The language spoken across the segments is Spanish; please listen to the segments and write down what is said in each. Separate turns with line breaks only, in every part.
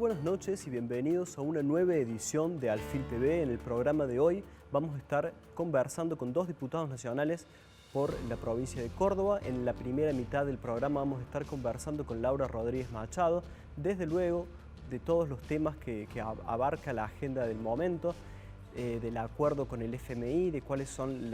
buenas noches y bienvenidos a una nueva edición de Alfil TV. En el programa de hoy vamos a estar conversando con dos diputados nacionales por la provincia de Córdoba. En la primera mitad del programa vamos a estar conversando con Laura Rodríguez Machado, desde luego de todos los temas que abarca la agenda del momento, del acuerdo con el FMI, de cuáles son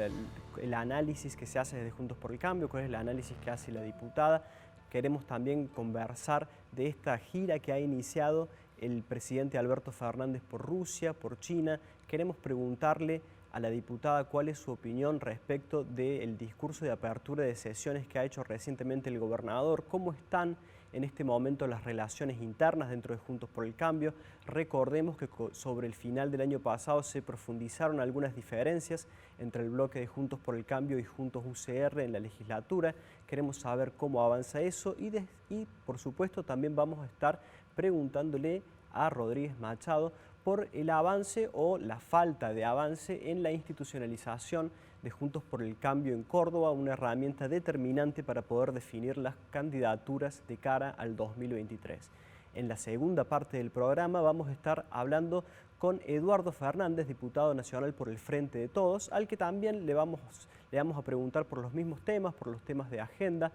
el análisis que se hace desde Juntos por el Cambio, cuál es el análisis que hace la diputada. Queremos también conversar de esta gira que ha iniciado el presidente Alberto Fernández por Rusia, por China. Queremos preguntarle a la diputada cuál es su opinión respecto del discurso de apertura de sesiones que ha hecho recientemente el gobernador, cómo están en este momento las relaciones internas dentro de Juntos por el Cambio. Recordemos que sobre el final del año pasado se profundizaron algunas diferencias entre el bloque de Juntos por el Cambio y Juntos UCR en la legislatura. Queremos saber cómo avanza eso y por supuesto también vamos a estar preguntándole a Rodríguez Machado por el avance o la falta de avance en la institucionalización de Juntos por el Cambio en Córdoba, una herramienta determinante para poder definir las candidaturas de cara al 2023. En la segunda parte del programa vamos a estar hablando con Eduardo Fernández, diputado nacional por el Frente de Todos, al que también le vamos a preguntar por los mismos temas, por los temas de agenda,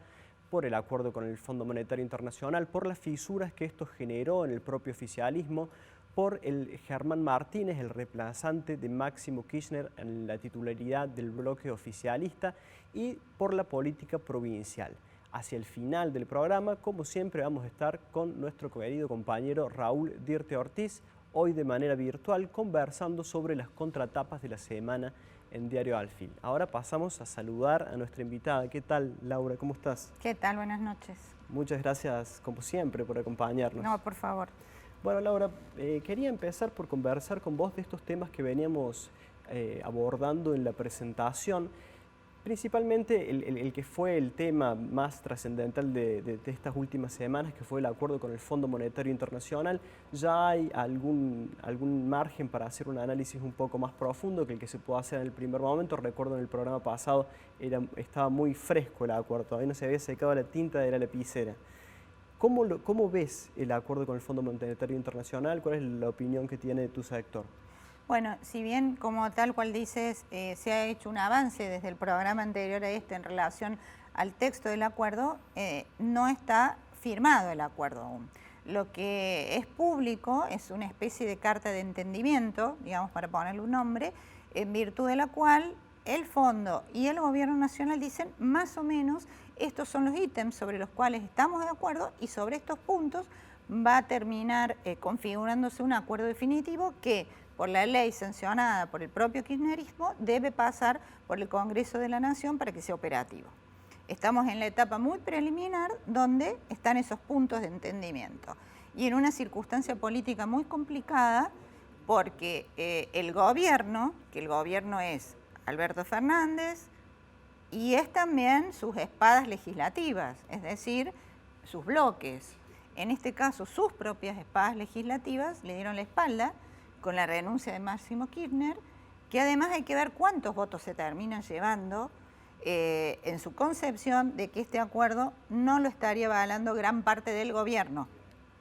por el acuerdo con el Fondo Monetario Internacional, por las fisuras que esto generó en el propio oficialismo, por el Germán Martínez, el reemplazante de Máximo Kirchner en la titularidad del bloque oficialista, y por la política provincial. Hacia el final del programa, como siempre, vamos a estar con nuestro querido compañero Raúl Dirte Ortiz, hoy de manera virtual, conversando sobre las contratapas de la semana en Diario Alfil. Ahora pasamos a saludar a nuestra invitada. ¿Qué tal, Laura? ¿Cómo estás?
¿Qué tal? Buenas noches.
Muchas gracias, como siempre, por acompañarnos.
No, por favor.
Bueno, Laura, quería empezar por conversar con vos de estos temas que veníamos abordando en la presentación. Principalmente el que fue el tema más trascendental de estas últimas semanas, que fue el acuerdo con el Fondo Monetario Internacional. Ya hay algún margen para hacer un análisis un poco más profundo que el que se pudo hacer en el primer momento. Recuerdo en el programa pasado estaba muy fresco el acuerdo, todavía no se había secado la tinta de la lapicera. ¿Cómo ves el acuerdo con el Fondo Monetario Internacional? ¿Cuál es la opinión que tiene tu sector?
Bueno, si bien, como tal cual dices, se ha hecho un avance desde el programa anterior a este en relación al texto del acuerdo, no está firmado el acuerdo aún. Lo que es público es una especie de carta de entendimiento, digamos, para ponerle un nombre, en virtud de la cual el Fondo y el Gobierno Nacional dicen más o menos estos son los ítems sobre los cuales estamos de acuerdo y sobre estos puntos va a terminar configurándose un acuerdo definitivo que por la ley sancionada por el propio kirchnerismo debe pasar por el Congreso de la Nación para que sea operativo. Estamos en la etapa muy preliminar donde están esos puntos de entendimiento y en una circunstancia política muy complicada porque el gobierno, que el gobierno es Alberto Fernández, y es también sus espadas legislativas, es decir, sus bloques. En este caso, sus propias espadas legislativas le dieron la espalda con la renuncia de Máximo Kirchner, que además hay que ver cuántos votos se terminan llevando en su concepción de que este acuerdo no lo estaría avalando gran parte del gobierno,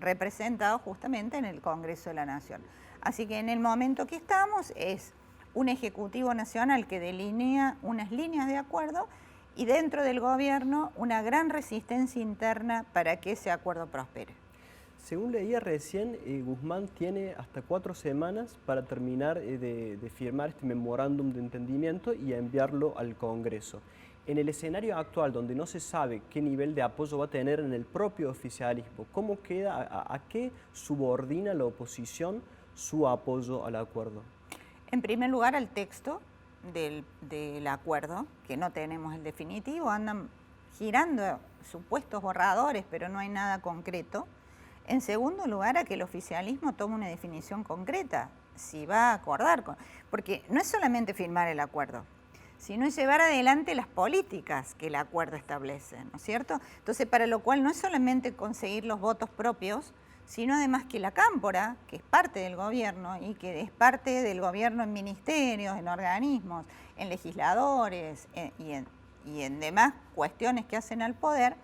representado justamente en el Congreso de la Nación. Así que en el momento que estamos es un Ejecutivo Nacional que delinea unas líneas de acuerdo y dentro del gobierno una gran resistencia interna para que ese acuerdo prospere.
Según leía recién, Guzmán tiene hasta 4 semanas para terminar de firmar este memorándum de entendimiento y enviarlo al Congreso. En el escenario actual, donde no se sabe qué nivel de apoyo va a tener en el propio oficialismo, ¿cómo queda, a qué subordina la oposición su apoyo al acuerdo?
En primer lugar, al texto del acuerdo, que no tenemos el definitivo, andan girando supuestos borradores, pero no hay nada concreto. En segundo lugar, a que el oficialismo tome una definición concreta, si va a acordar, porque no es solamente firmar el acuerdo, sino es llevar adelante las políticas que el acuerdo establece, ¿no es cierto? Entonces, para lo cual no es solamente conseguir los votos propios, sino además que la Cámpora, que es parte del gobierno y que es parte del gobierno en ministerios, en organismos, en legisladores y en demás cuestiones que hacen al poder,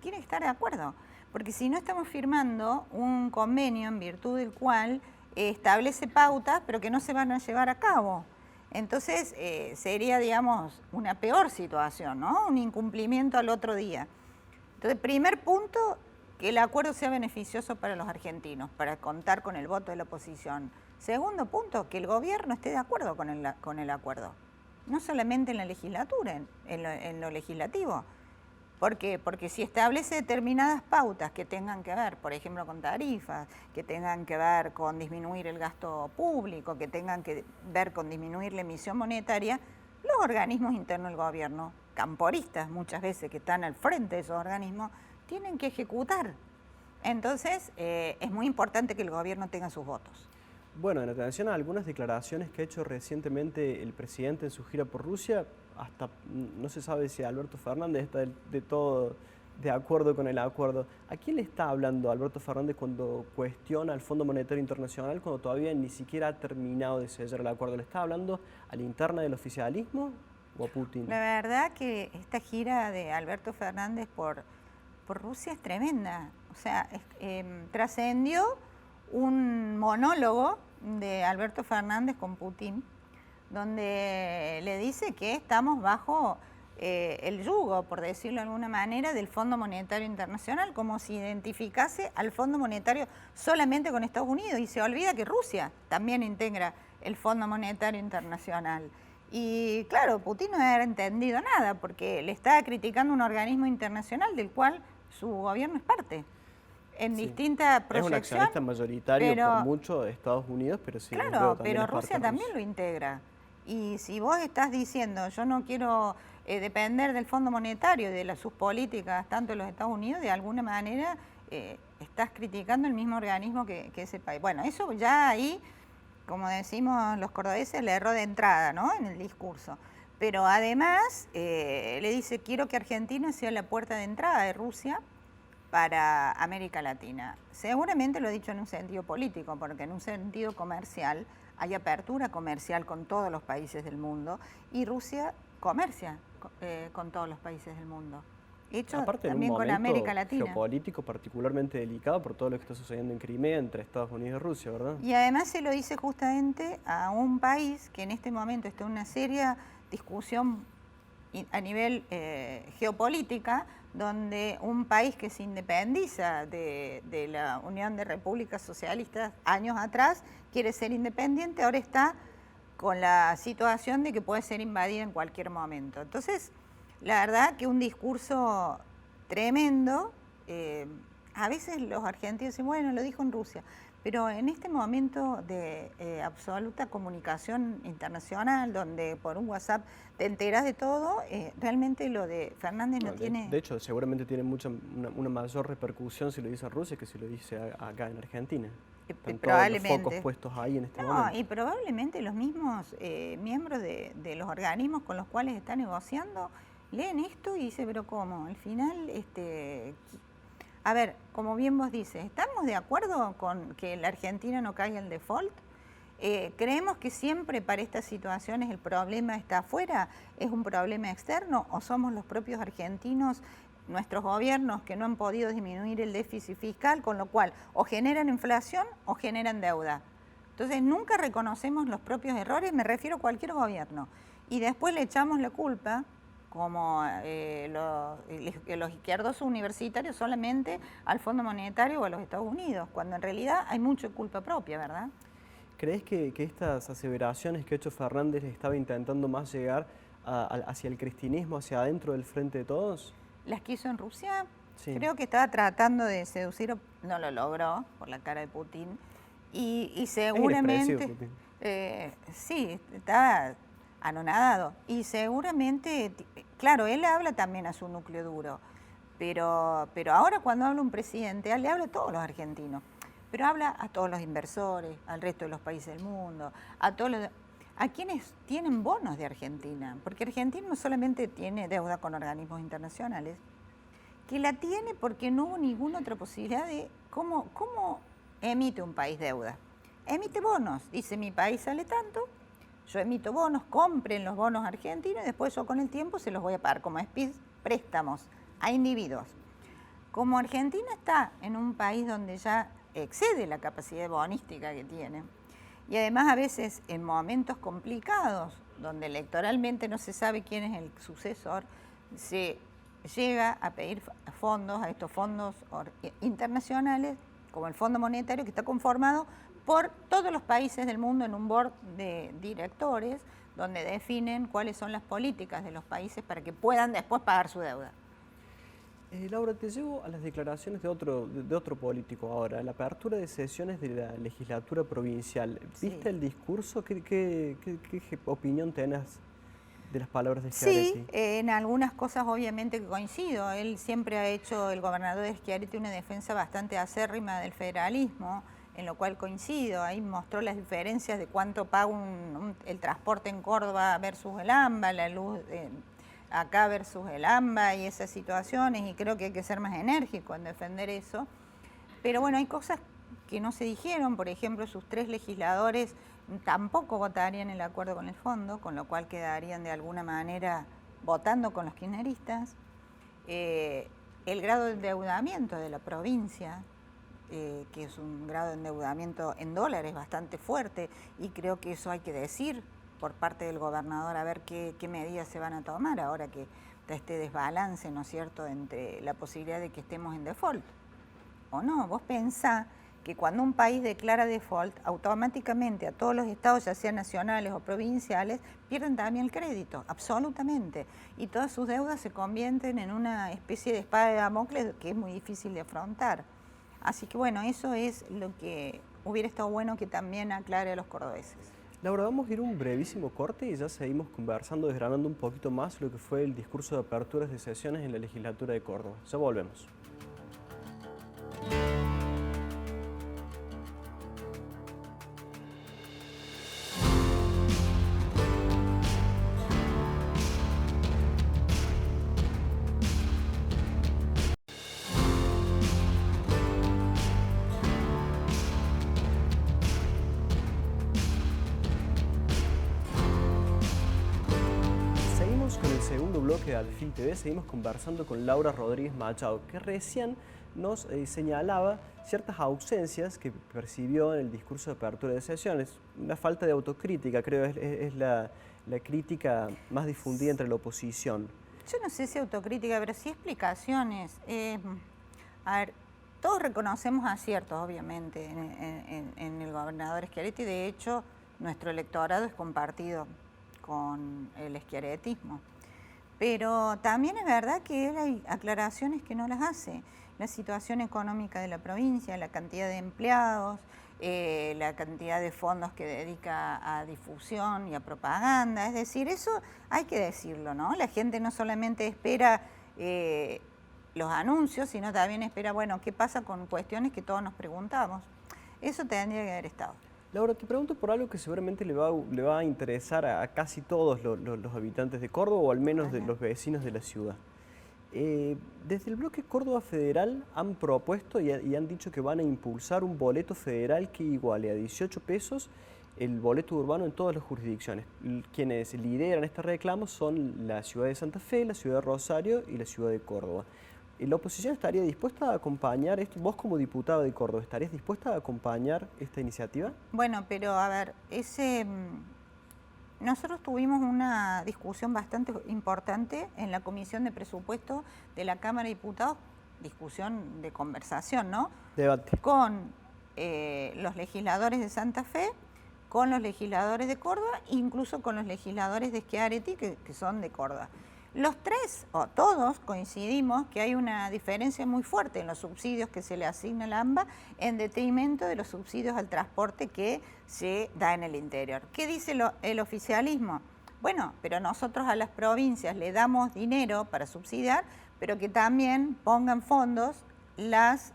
tiene que estar de acuerdo. Porque si no estamos firmando un convenio en virtud del cual establece pautas, pero que no se van a llevar a cabo. Entonces sería, digamos, una peor situación, ¿no? Un incumplimiento al otro día. Entonces, primer punto, que el acuerdo sea beneficioso para los argentinos, para contar con el voto de la oposición. Segundo punto, que el gobierno esté de acuerdo con el acuerdo. No solamente en la legislatura, en lo legislativo. ¿Por qué? Porque si establece determinadas pautas que tengan que ver, por ejemplo, con tarifas, que tengan que ver con disminuir el gasto público, que tengan que ver con disminuir la emisión monetaria, los organismos internos del gobierno, camporistas muchas veces que están al frente de esos organismos, tienen que ejecutar. Entonces, es muy importante que el gobierno tenga sus votos.
Bueno, en atención a algunas declaraciones que ha hecho recientemente el presidente en su gira por Rusia, hasta no se sabe si Alberto Fernández está de todo de acuerdo con el acuerdo. ¿A quién le está hablando Alberto Fernández cuando cuestiona al Fondo Monetario Internacional cuando todavía ni siquiera ha terminado de sellar el acuerdo? ¿Le está hablando a la interna del oficialismo o a Putin?
La verdad que esta gira de Alberto Fernández por Rusia es tremenda. O sea, trascendió un monólogo de Alberto Fernández con Putin, donde le dice que estamos bajo el yugo, por decirlo de alguna manera, del Fondo Monetario Internacional, como si identificase al Fondo Monetario solamente con Estados Unidos, y se olvida que Rusia también integra el Fondo Monetario Internacional. Y claro, Putin no ha entendido nada, porque le está criticando un organismo internacional del cual su gobierno es parte. En distinta proyección.
Es un accionista mayoritario por mucho de Estados Unidos, pero sí.
Claro, pero Rusia también lo integra. Y si vos estás diciendo, yo no quiero depender del Fondo Monetario, de sus políticas, tanto de los Estados Unidos, de alguna manera estás criticando el mismo organismo que ese país. Bueno, eso ya ahí, como decimos los cordobeses, le erró de entrada, ¿no?, en el discurso. Pero además le dice, quiero que Argentina sea la puerta de entrada de Rusia para América Latina. Seguramente lo he dicho en un sentido político, porque en un sentido comercial hay apertura comercial con todos los países del mundo y Rusia comercia con todos los países del mundo. Hecho
aparte,
también con América Latina.
Geopolítico particularmente delicado por todo lo que está sucediendo en Crimea entre Estados Unidos y Rusia, ¿verdad?
Y además se lo dice justamente a un país que en este momento está en una seria discusión a nivel geopolítica, donde un país que se independiza de la Unión de Repúblicas Socialistas años atrás, quiere ser independiente, ahora está con la situación de que puede ser invadida en cualquier momento. Entonces, la verdad que un discurso tremendo, a veces los argentinos dicen, bueno, lo dijo en Rusia, pero en este momento de absoluta comunicación internacional, donde por un WhatsApp te enteras de todo, realmente lo de Fernández no tiene...
De hecho, seguramente tiene una mayor repercusión si lo dice en Rusia que si lo dice acá en Argentina. Están
probablemente.
Todos los focos puestos ahí en este momento.
Y probablemente los mismos miembros de los organismos con los cuales está negociando leen esto y dicen, pero ¿cómo? Al final... A ver, como bien vos dices, ¿estamos de acuerdo con que la Argentina no caiga en default? ¿Creemos que siempre para estas situaciones el problema está afuera? ¿Es un problema externo? ¿O somos los propios argentinos, nuestros gobiernos, que no han podido disminuir el déficit fiscal, con lo cual o generan inflación o generan deuda? Entonces nunca reconocemos los propios errores, me refiero a cualquier gobierno, y después le echamos la culpa, como los izquierdos universitarios, solamente al Fondo Monetario o a los Estados Unidos, cuando en realidad hay mucha culpa propia, ¿verdad?
¿Crees que estas aseveraciones que ha hecho Fernández estaba intentando más llegar hacia el cristianismo, hacia adentro del Frente de Todos?
¿Las que hizo en Rusia?
Sí.
Creo que estaba tratando de seducir, no lo logró por la cara de Putin, y seguramente...
Putin.
Sí, estaba anonadado, y seguramente, claro, él habla también a su núcleo duro, pero ahora cuando habla un presidente, le habla a todos los argentinos, pero habla a todos los inversores, al resto de los países del mundo, a quienes tienen bonos de Argentina, porque Argentina no solamente tiene deuda con organismos internacionales, que la tiene porque no hubo ninguna otra posibilidad de cómo emite un país deuda. Emite bonos, dice mi país sale tanto, yo emito bonos, compren los bonos argentinos y después yo con el tiempo se los voy a pagar como préstamos a individuos. como Argentina está en un país donde ya excede la capacidad bonística que tiene, y además a veces en momentos complicados, donde electoralmente no se sabe quién es el sucesor, se llega a pedir fondos, a estos fondos internacionales, como el Fondo Monetario, que está conformado por todos los países del mundo en un board de directores, donde definen cuáles son las políticas de los países para que puedan después pagar su deuda.
Laura, te llevo a las declaraciones de otro político ahora, la apertura de sesiones de la legislatura provincial. ¿Viste
Sí.
el discurso? ¿Qué opinión tenés de las palabras de Schiaretti?
Sí, en algunas cosas obviamente que coincido. Él siempre ha hecho, el gobernador de Schiaretti, una defensa bastante acérrima del federalismo, en lo cual coincido. Ahí mostró las diferencias de cuánto paga el transporte en Córdoba versus el AMBA, la luz acá versus el AMBA y esas situaciones, y creo que hay que ser más enérgico en defender eso. Pero bueno, hay cosas que no se dijeron, por ejemplo, sus 3 legisladores tampoco votarían el acuerdo con el fondo, con lo cual quedarían de alguna manera votando con los kirchneristas. El grado de endeudamiento de la provincia, que es un grado de endeudamiento en dólares bastante fuerte, y creo que eso hay que decir por parte del gobernador, a ver qué medidas se van a tomar ahora que está este desbalance, ¿no es cierto?, entre la posibilidad de que estemos en default o no. Vos pensá que cuando un país declara default, automáticamente a todos los estados, ya sean nacionales o provinciales, pierden también el crédito, absolutamente. Y todas sus deudas se convierten en una especie de espada de Damocles que es muy difícil de afrontar. Así que bueno, eso es lo que hubiera estado bueno que también aclare a los cordobeses.
Laura, vamos a ir a un brevísimo corte y ya seguimos conversando, desgranando un poquito más lo que fue el discurso de aperturas de sesiones en la legislatura de Córdoba. Ya volvemos. Con el segundo bloque de Alfil TV seguimos conversando con Laura Rodríguez Machado, que recién nos señalaba ciertas ausencias que percibió en el discurso de apertura de sesiones. Una falta de autocrítica, creo, es la crítica más difundida entre la oposición.
Yo no sé si autocrítica, pero sí explicaciones. A ver, todos reconocemos aciertos, obviamente, en el gobernador Schiaretti. De hecho, nuestro electorado es compartido con el schiarettismo. Pero también es verdad que él hay aclaraciones que no las hace. La situación económica de la provincia, la cantidad de empleados, la cantidad de fondos que dedica a difusión y a propaganda. Es decir, eso hay que decirlo, ¿no? La gente no solamente espera los anuncios, sino también espera, bueno, ¿qué pasa con cuestiones que todos nos preguntamos? Eso tendría que haber estado.
Laura, te pregunto por algo que seguramente le va a interesar a casi todos los habitantes de Córdoba, o al menos de los vecinos de la ciudad. Desde el bloque Córdoba Federal han propuesto y han dicho que van a impulsar un boleto federal que iguale a 18 pesos el boleto urbano en todas las jurisdicciones. Quienes lideran este reclamo son la ciudad de Santa Fe, la ciudad de Rosario y la ciudad de Córdoba. ¿La oposición estaría dispuesta a acompañar esto? Vos como diputada de Córdoba, ¿estarías dispuesta a acompañar esta iniciativa?
Bueno, pero a ver, nosotros tuvimos una discusión bastante importante en la Comisión de Presupuesto de la Cámara de Diputados, discusión de conversación, ¿no?
Debate.
Con los legisladores de Santa Fe, con los legisladores de Córdoba, incluso con los legisladores de Schiaretti, que son de Córdoba. Los 3, o todos, coincidimos que hay una diferencia muy fuerte en los subsidios que se le asigna al AMBA en detrimento de los subsidios al transporte que se da en el interior. ¿Qué dice el oficialismo? Bueno, pero nosotros a las provincias le damos dinero para subsidiar, pero que también pongan fondos las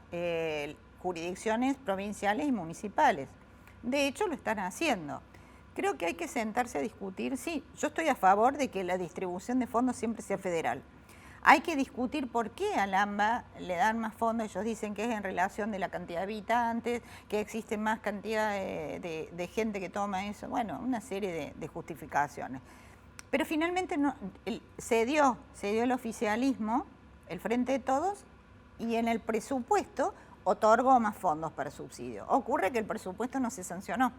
jurisdicciones provinciales y municipales. De hecho, lo están haciendo. Creo que hay que sentarse a discutir. Sí, yo estoy a favor de que la distribución de fondos siempre sea federal. Hay que discutir por qué al AMBA le dan más fondos. Ellos dicen que es en relación de la cantidad de habitantes, que existe más cantidad de gente que toma eso. Bueno, una serie de justificaciones. Pero finalmente no, se dio el oficialismo, el Frente de Todos, y en el presupuesto otorgó más fondos para subsidio. Ocurre que el presupuesto no se sancionó.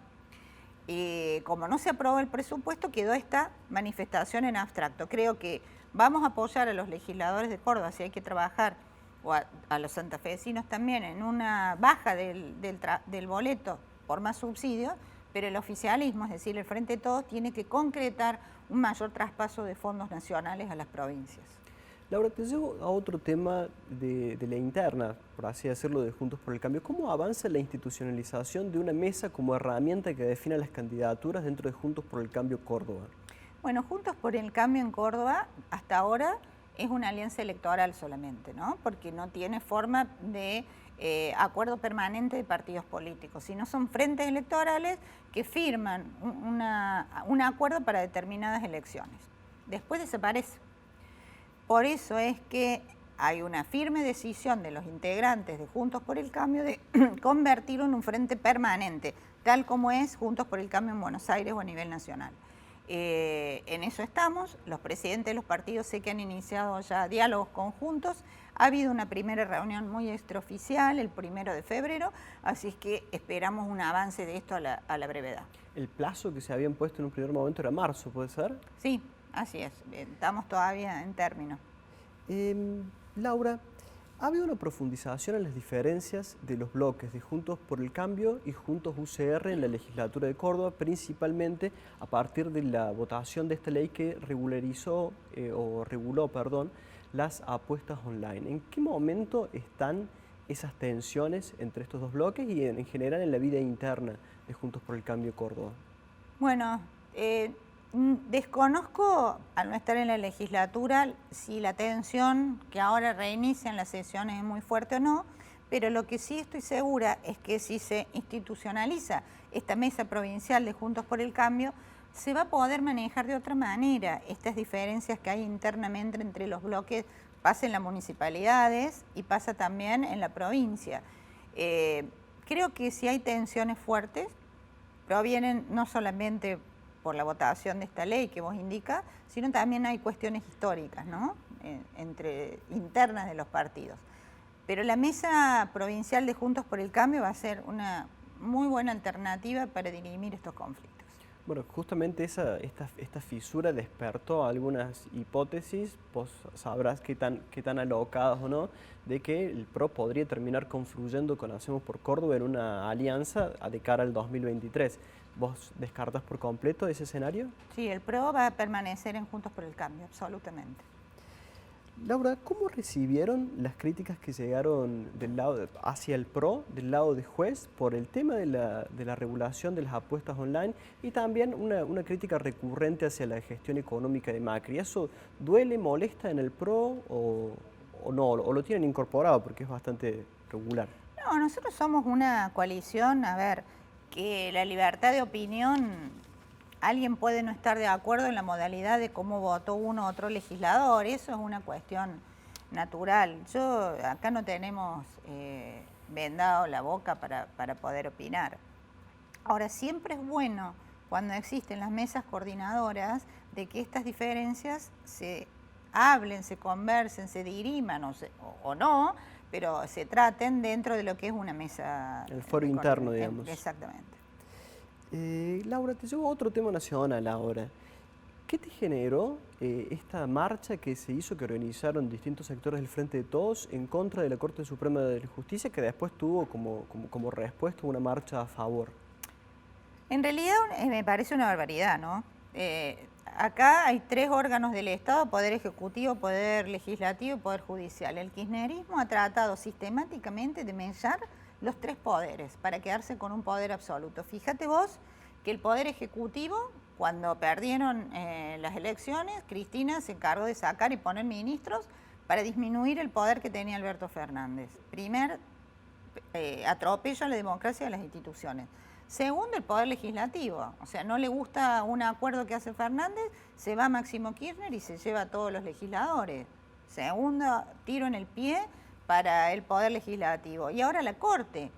Como no se aprobó el presupuesto, quedó esta manifestación en abstracto. Creo que vamos a apoyar a los legisladores de Córdoba, si hay que trabajar, o a los santafesinos también, en una baja del boleto por más subsidios, pero el oficialismo, es decir, el Frente de Todos, tiene que concretar un mayor traspaso de fondos nacionales a las provincias.
Laura, te llevo a otro tema de la interna, por así decirlo, de Juntos por el Cambio. ¿Cómo avanza la institucionalización de una mesa como herramienta que defina las candidaturas dentro de Juntos por el Cambio Córdoba?
Bueno, Juntos por el Cambio en Córdoba, hasta ahora, es una alianza electoral solamente, ¿no? Porque no tiene forma de acuerdo permanente de partidos políticos, sino son frentes electorales que firman un acuerdo para determinadas elecciones. Después desaparece. Por eso es que hay una firme decisión de los integrantes de Juntos por el Cambio de convertirlo en un frente permanente, tal como es Juntos por el Cambio en Buenos Aires o a nivel nacional. En eso estamos, los presidentes de los partidos sé que han iniciado ya diálogos conjuntos, ha habido una primera reunión muy extraoficial el 1 de febrero, así es que esperamos un avance de esto a la brevedad.
¿El plazo que se habían puesto en un primer momento era marzo, puede ser?
Sí, así es, estamos todavía en término.
Laura, ¿ha habido una profundización en las diferencias de los bloques de Juntos por el Cambio y Juntos UCR en la legislatura de Córdoba, principalmente a partir de la votación de esta ley que reguló, las apuestas online? ¿En qué momento están esas tensiones entre estos dos bloques y en general en la vida interna de Juntos por el Cambio Córdoba?
Bueno, desconozco, al no estar en la legislatura, si la tensión que ahora reinicia en las sesiones es muy fuerte o no, pero lo que sí estoy segura es que si se institucionaliza esta mesa provincial de Juntos por el Cambio, se va a poder manejar de otra manera estas diferencias que hay internamente entre los bloques, pasa en las municipalidades y pasa también en la provincia. Creo que si hay tensiones fuertes, provienen no solamente por la votación de esta ley que vos indicas, sino también hay cuestiones históricas, ¿no? Internas de los partidos. Pero la mesa provincial de Juntos por el Cambio va a ser una muy buena alternativa para dirimir estos conflictos.
Bueno, justamente esta fisura despertó algunas hipótesis, vos sabrás qué tan alocadas o no, de que el PRO podría terminar confluyendo con Hacemos por Córdoba en una alianza de cara al 2023. ¿Vos descartas por completo ese escenario?
Sí, el PRO va a permanecer en Juntos por el Cambio, absolutamente.
Laura, ¿cómo recibieron las críticas que llegaron hacia el PRO, del lado de juez, por el tema de la regulación de las apuestas online y también una crítica recurrente hacia la gestión económica de Macri? ¿Eso duele, molesta en el PRO o no? ¿O lo tienen incorporado porque es bastante regular?
No, nosotros somos una coalición, a ver, que la libertad de opinión, alguien puede no estar de acuerdo en la modalidad de cómo votó uno u otro legislador, eso es una cuestión natural. Acá no tenemos vendado la boca para poder opinar. Ahora, siempre es bueno cuando existen las mesas coordinadoras de que estas diferencias se hablen, se conversen, se diriman o no, pero se traten dentro de lo que es una mesa.
El foro interno, digamos.
Exactamente.
Laura, te llevo a otro tema nacional ahora. ¿Qué te generó esta marcha que se hizo, que organizaron distintos sectores del Frente de Todos en contra de la Corte Suprema de Justicia, que después tuvo como respuesta una marcha a favor?
En realidad me parece una barbaridad, ¿no? Acá hay 3 órganos del Estado: Poder Ejecutivo, Poder Legislativo y Poder Judicial. El kirchnerismo ha tratado sistemáticamente de mechar los 3 poderes para quedarse con un poder absoluto. Fíjate vos que el Poder Ejecutivo, cuando perdieron las elecciones, Cristina se encargó de sacar y poner ministros para disminuir el poder que tenía Alberto Fernández. Primer atropello a la democracia de las instituciones. Segundo, el Poder Legislativo. O sea, no le gusta un acuerdo que hace Fernández, se va Máximo Kirchner y se lleva a todos los legisladores. Segundo, tiro en el pie para el Poder Legislativo. Y ahora la Corte.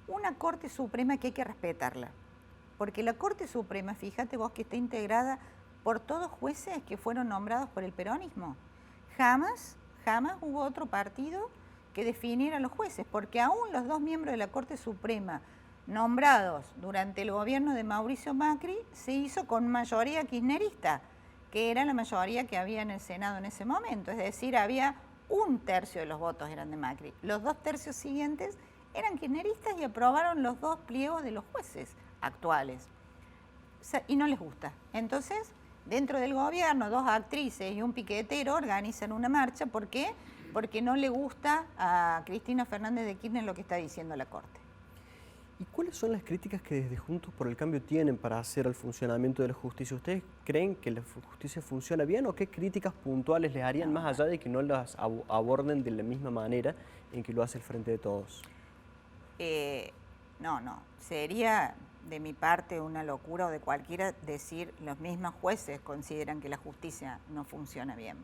Una Corte Suprema que hay que respetarla. Porque la Corte Suprema, fíjate vos, que está integrada por todos jueces que fueron nombrados por el peronismo. Jamás hubo otro partido que definiera a los jueces, porque aún los 2 miembros de la Corte Suprema nombrados durante el gobierno de Mauricio Macri se hizo con mayoría kirchnerista, que era la mayoría que había en el Senado en ese momento, es decir, había 1/3 de los votos eran de Macri. Los 2/3 siguientes eran kirchneristas y aprobaron los 2 pliegos de los jueces actuales. O sea, y no les gusta. Entonces, dentro del gobierno, 2 actrices y un piquetero organizan una marcha. ¿Por qué? Porque no le gusta a Cristina Fernández de Kirchner lo que está diciendo la Corte.
¿Y cuáles son las críticas que desde Juntos por el Cambio tienen para hacer el funcionamiento de la justicia? ¿Ustedes creen que la justicia funciona bien o qué críticas puntuales les harían más allá de que no las aborden de la misma manera en que lo hace el Frente de Todos?
No. Sería de mi parte una locura o de cualquiera decir los mismos jueces consideran que la justicia no funciona bien.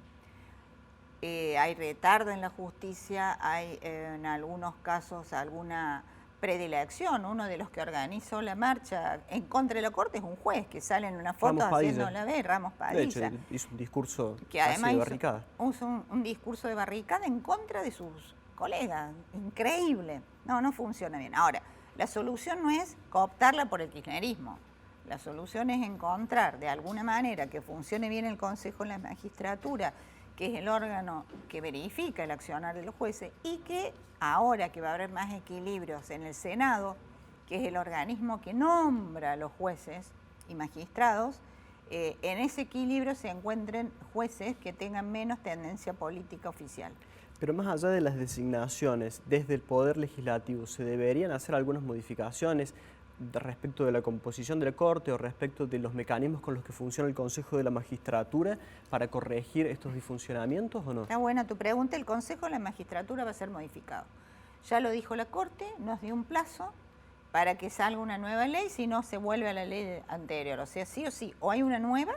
Hay retardo en la justicia, hay en algunos casos alguna predilección. Uno de los que organizó la marcha en contra de la Corte es un juez que sale en una foto haciendo la B, Ramos Padilla.
De hecho, hizo un discurso
que además
de barricada.
Hizo un discurso de barricada en contra de sus colegas. Increíble. No funciona bien. Ahora, la solución no es cooptarla por el kirchnerismo. La solución es encontrar de alguna manera que funcione bien el Consejo de la Magistratura, que es el órgano que verifica el accionar de los jueces, y que ahora que va a haber más equilibrios en el Senado, que es el organismo que nombra a los jueces y magistrados, en ese equilibrio se encuentren jueces que tengan menos tendencia política oficial.
Pero más allá de las designaciones, desde el Poder Legislativo, ¿se deberían hacer algunas modificaciones respecto de la composición de la Corte o respecto de los mecanismos con los que funciona el Consejo de la Magistratura para corregir estos disfuncionamientos o no?
Está buena tu pregunta. El Consejo de la Magistratura va a ser modificado. Ya lo dijo la Corte, nos dio un plazo para que salga una nueva ley, si no se vuelve a la ley anterior. O sea, sí o sí, o hay una nueva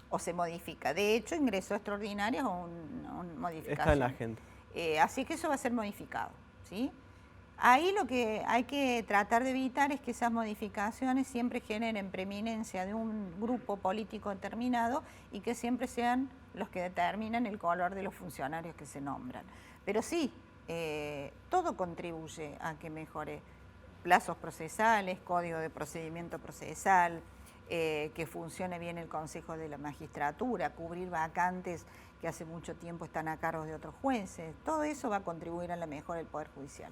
o se modifica. De hecho, ingresó extraordinarias o una modificación.
Está en la agenda.
Así que eso va a ser modificado, ¿sí? Ahí lo que hay que tratar de evitar es que esas modificaciones siempre generen preeminencia de un grupo político determinado y que siempre sean los que determinan el color de los funcionarios que se nombran. Pero sí, todo contribuye a que mejore plazos procesales, código de procedimiento procesal, que funcione bien el Consejo de la Magistratura, cubrir vacantes que hace mucho tiempo están a cargo de otros jueces. Todo eso va a contribuir a la mejora del Poder Judicial.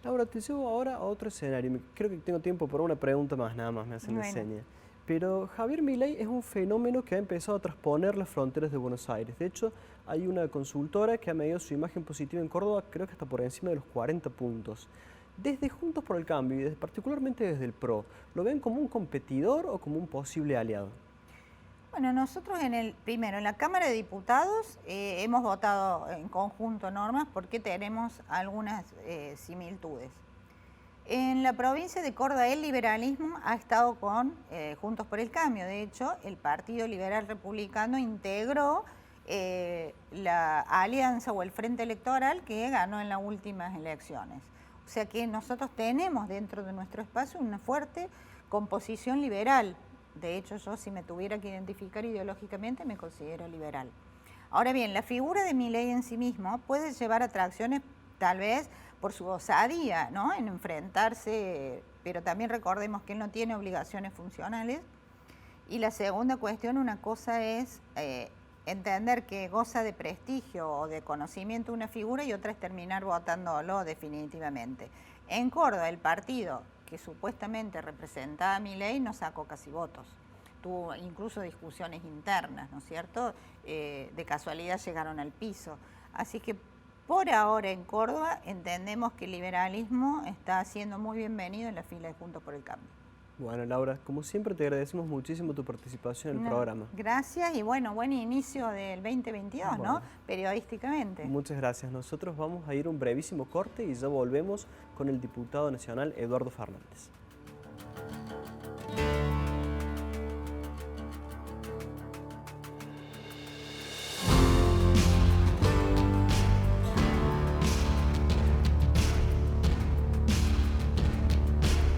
Laura, te llevo ahora a otro escenario. Creo que tengo tiempo para una pregunta más, nada más me hacen la seña. Pero Javier Milei es un fenómeno que ha empezado a trasponer las fronteras de Buenos Aires. De hecho, hay una consultora que ha medido su imagen positiva en Córdoba, creo que hasta por encima de los 40 puntos. Desde Juntos por el Cambio y particularmente desde el PRO, ¿lo ven como un competidor o como un posible aliado?
Bueno, nosotros primero en la Cámara de Diputados hemos votado en conjunto normas porque tenemos algunas similitudes. En la provincia de Córdoba el liberalismo ha estado con Juntos por el Cambio. De hecho, el Partido Liberal Republicano integró la alianza o el frente electoral que ganó en las últimas elecciones. O sea que nosotros tenemos dentro de nuestro espacio una fuerte composición liberal. De hecho, yo si me tuviera que identificar ideológicamente me considero liberal. Ahora bien, la figura de Milei en sí mismo puede llevar atracciones tal vez por su osadía, ¿no?, en enfrentarse, pero también recordemos que él no tiene obligaciones funcionales. Y la segunda cuestión, una cosa es entender que goza de prestigio o de conocimiento una figura y otra es terminar votándolo definitivamente. En Córdoba, el partido que supuestamente representaba a Milei no sacó casi votos. Tuvo incluso discusiones internas, ¿no es cierto? De casualidad llegaron al piso. Así que por ahora en Córdoba entendemos que el liberalismo está siendo muy bienvenido en la fila de Juntos por el Cambio.
Bueno, Laura, como siempre te agradecemos muchísimo tu participación en el programa.
Gracias y bueno, buen inicio del 2022, bueno, ¿no? Periodísticamente.
Muchas gracias. Nosotros vamos a ir a un brevísimo corte y ya volvemos con el diputado nacional Eduardo Fernández.